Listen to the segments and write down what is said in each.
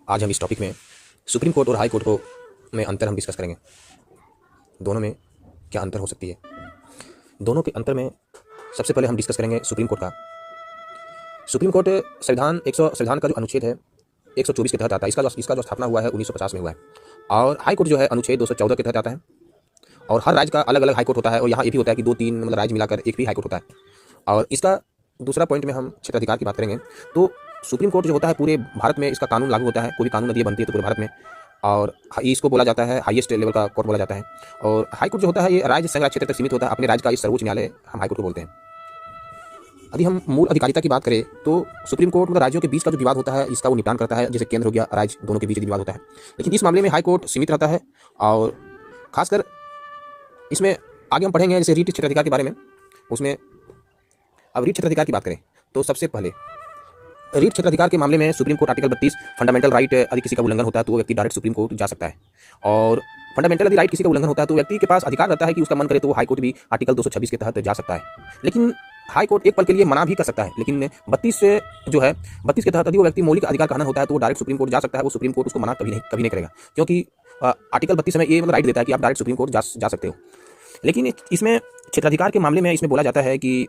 आज हम इस टॉपिक में सुप्रीम कोर्ट और हाई कोर्ट को में अंतर हम डिस्कस करेंगे। दोनों में क्या अंतर हो सकती है। दोनों के अंतर में सबसे पहले हम डिस्कस करेंगे सुप्रीम कोर्ट का। सुप्रीम कोर्ट संविधान का जो अनुच्छेद है 124 के तहत आता है। इसका जो स्थापना हुआ है 1950 में हुआ है। और हाई कोर्ट जो है अनुच्छेद 214 के तहत आता है। और हर राज्य का अलग अलग हाई कोर्ट होता है। और यहाँ ये भी होता है कि 2-3 मतलब राज्य मिलाकर एक भी हाई कोर्ट होता है। और इसका दूसरा पॉइंट में हम क्षेत्राधिकार की बात करेंगे। तो सुप्रीम कोर्ट जो होता है पूरे भारत में इसका कानून लागू होता है। कोई भी कानून यदि बनती है तो पूरे भारत में, और इसको बोला जाता है हाईएस्ट लेवल का कोर्ट बोला जाता है। और हाई कोर्ट जो होता है ये राज्य संघ क्षेत्र तक सीमित होता है। अपने राज्य का इस सर्वोच्च न्यायालय हम हाई कोर्ट को बोलते हैं। यदि हम मूल अधिकारिता की बात करें तो सुप्रीम कोर्ट मतलब राज्यों के बीच का जो विवाद होता है इसका वो निपटान करता है। जैसे केंद्र हो गया, राज्य, दोनों के बीच विवाद होता है। लेकिन इस मामले में हाई कोर्ट सीमित रहता है। और खासकर इसमें आगे हम पढ़ेंगे जैसे रीट क्षेत्राधिकार के बारे में। उसमें अब रीट क्षेत्राधिकार की बात करें तो सबसे पहले रीट क्षेत्राधिकार के मामले में supreme court article 32 fundamental right यदि किसी का उल्लंघन होता है तो वो व्यक्ति डायरेक्ट सुप्रीम कोर्ट जा सकता है। और फंडामेंटल यदि राइट किसी का उल्लंघन होता है तो व्यक्ति के पास अधिकार रहता है कि उसका मन करे तो वो हाई कोर्ट भी आर्टिकल 226 के तहत जा सकता है। लेकिन हाई कोर्ट एक पल के लिए मना भी कर सकता है। लेकिन 32 जो है 32 के तहत यदि वो व्यक्ति मौलिक अधिकार का हनन होता है तो वो डायरेक्ट सुप्रीम कोर्ट जा सकता है। वो सुप्रीम कोर्ट उसको मना कभी नहीं करेगा, क्योंकि आर्टिकल 32 में ये मतलब राइट देता है कि आप डायरेक्ट सुप्रीम कोर्ट जा सकते हो। लेकिन इसमें क्षेत्राधिकार के मामले में इसमें बोला जाता है कि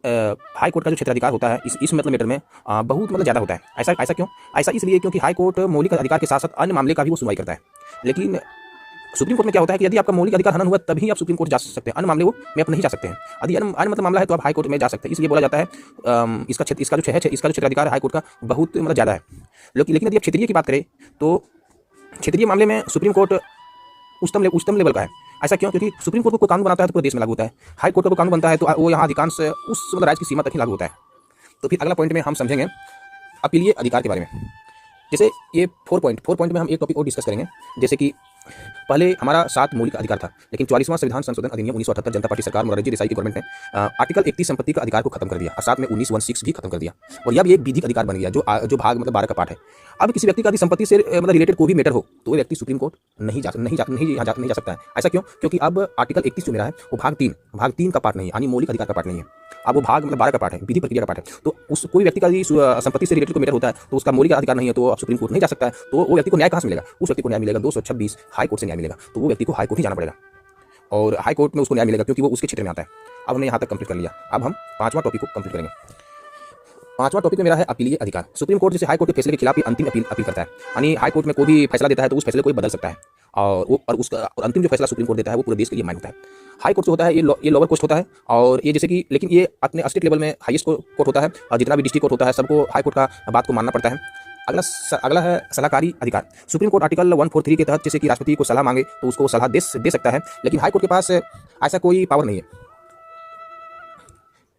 हाई कोर्ट का जो क्षेत्राधिकार होता है इस मतलब मैटर में बहुत मतलब ज़्यादा होता है। ऐसा क्यों? ऐसा इसलिए क्योंकि हाई कोर्ट मौलिक अधिकार के साथ साथ अन्य मामले का भी वो सुनवाई करता है। लेकिन सुप्रीम कोर्ट में क्या होता है कि यदि आपका मौलिक अधिकार हनन हुआ तभी आप सुप्रीम कोर्ट जा सकते हैं। अन्य मामले वो में आप नहीं जा सकते हैं। यदि अन्य मतलब मामला है तो आप हाई कोर्ट में जा सकते हैं। इसलिए बोला जाता है इसका जो क्षेत्राधिकार हाई कोर्ट का बहुत मतलब ज़्यादा है। लेकिन यदि आप क्षेत्रीय की बात करें तो क्षेत्रीय मामले में सुप्रीम कोर्ट उच्चतम लेवल का है। ऐसा क्यों? क्योंकि सुप्रीम कोर्ट को कोई कानून बनाता है तो पूरे देश में लागू होता है। हाई कोर्ट का कोई कानून बनता है तो वो यहाँ अधिकांश उस मतलब राज्य की सीमा तक ही लागू होता है। तो फिर अगला पॉइंट में हम समझेंगे अपीलीय अधिकार के बारे में। जैसे ये 4 पॉइंट में हम एक टॉपिक और डिस्कस करेंगे। जैसे कि पहले हमारा 7 मौलिक अधिकार था, लेकिन 44वां संविधान संशोधन अधिनियम 1978 जनता पार्टी सरकार मोरारजी देसाई की गवर्नमेंट ने आर्टिकल 31 संपत्ति का अधिकार को खत्म कर दिया और साथ में 1916 भी खत्म कर दिया। और यह भी एक विधिक अधिकार बन गया जो भाग मतलब 12 का पार्ट है। अब किसी व्यक्ति का संपत्ति से मतलब रिलेटेड कोई भी मैटर हो तो वो व्यक्ति सुप्रीम कोर्ट नहीं जा सकता है। ऐसा क्यों? क्योंकि अब आर्टिकल 31 जो मेरा है वो भाग 3 का पार्ट नहीं है, यानी मौलिक अधिकार का पार्ट नहीं है। अब वो भाग मतलब 12 का पार्ट है, विधि प्रक्रिया का पार्ट है। तो उस कोई व्यक्ति का संपत्ति से रिलेटेड कोई मैटर होता है तो उसका मौलिक अधिकार नहीं है तो आप सुप्रीम कोर्ट नहीं जा सकता है। तो वो व्यक्ति को न्याय कहाँ से मिलेगा? उस व्यक्ति को न्याय मिलेगा 226 हाई कोर्ट से न्याय मिलेगा। तो वो व्यक्ति को हाई कोर्ट ही जाना पड़ेगा और हाई कोर्ट में उसको न्याय मिलेगा क्योंकि वो उसके क्षेत्र में आता है। अब हमने यहाँ तक कंप्लीट कर लिया। अब हम 5वां टॉपिक को कंप्लीट करेंगे। 5वां टॉपिक में मेरा है अपीलीय अधिकार। सुप्रीम कोर्ट जैसे हाई कोर्ट के फैसले के खिलाफ अंतिम अपील करता है। यानी हाई कोर्ट में कोई भी फैसला देता है तो उस फैसले को बदल सकता है और उसका अंतिम जो फैसला सुप्रीम कोर्ट देता है वो पूरे देश के लिए मान्य होता है। हाई कोर्ट जो होता है ये लोअर कोर्ट होता है और ये जैसे कि लेकिन ये अपने स्टेट लेवल में हाईएस्ट कोर्ट होता है और जितना भी डिस्ट्रिक्ट कोर्ट होता है सबको हाई कोर्ट का बात को मानना पड़ता है। अगला है सलाहकारी अधिकार। सुप्रीम कोर्ट आर्टिकल 143 के तहत जैसे कि राष्ट्रपति को सलाह मांगे तो उसको सलाह दे सकता है, लेकिन हाई कोर्ट के पास ऐसा कोई पावर नहीं है।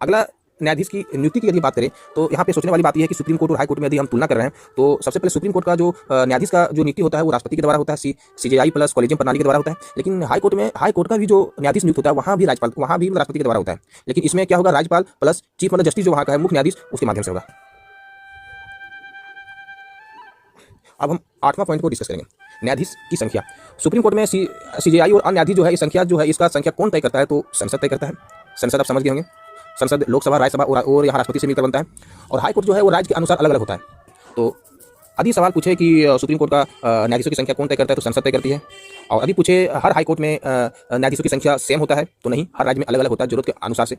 अगला न्यायाधीश की नियुक्ति की यदि बात करें तो यहाँ पे सोचने वाली बात यह है कि सुप्रीम कोर्ट और हाई कोर्ट में यदि हम तुलना कर रहे हैं तो सबसे पहले सुप्रीम कोर्ट का जो न्यायाधीश का जो नियुक्ति होता है वो राष्ट्रपति के द्वारा होता है, सीजेआई प्लस कॉलेजियम प्रणाली के द्वारा होता है। लेकिन हाई कोर्ट का भी जो न्यायाधीश नियुक्त होता है वहाँ भी राष्ट्रपति के द्वारा होता है। लेकिन इसमें क्या होगा, राज्यपाल प्लस चीफ मतलब जस्टिस जो वहाँ का है मुख्य न्यायाधीश उसके माध्यम से होगा। अब हम 8वां पॉइंट को डिस्कस करेंगे, न्यायाधीश की संख्या। सुप्रीम कोर्ट में सीजेआई और अन्य न्यायाधीश जो है संख्या जो है इसका संख्या कौन तय करता है? तो संसद तय करता है। संसद आप समझ गए होंगे, संसद लोकसभा, राज्यसभा और यहाँ राष्ट्रपति से मिलकर बनता है। और हाई कोर्ट जो है वो राज्य के अनुसार अलग अलग होता है। तो यदि सवाल पूछे कि सुप्रीम कोर्ट का न्यायाधीशों की संख्या कौन तय करता है तो संसद तय करती है। और यदि पूछे हर हाई कोर्ट में न्यायाधीशों की संख्या सेम होता है तो नहीं, हर राज्य में अलग अलग होता है जरूरत के अनुसार से।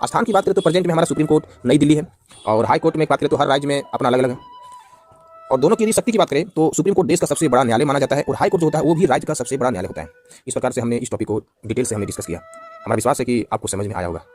स्थान की बात करें तो प्रेजेंट में हमारा सुप्रीम कोर्ट नई दिल्ली है और हाई कोर्ट में बात करें तो हर राज्य में अपना अलग अलग है। और दोनों की यदि शक्ति की बात करें तो सुप्रीम कोर्ट देश का सबसे बड़ा न्यायालय माना जाता है और हाई कोर्ट जो होता है वो भी राज्य का सबसे बड़ा न्यायालय होता है। इस प्रकार से हमने इस टॉपिक को डिटेल से हमने डिस्कस किया। हमारा विश्वास है कि आपको समझ में आया होगा।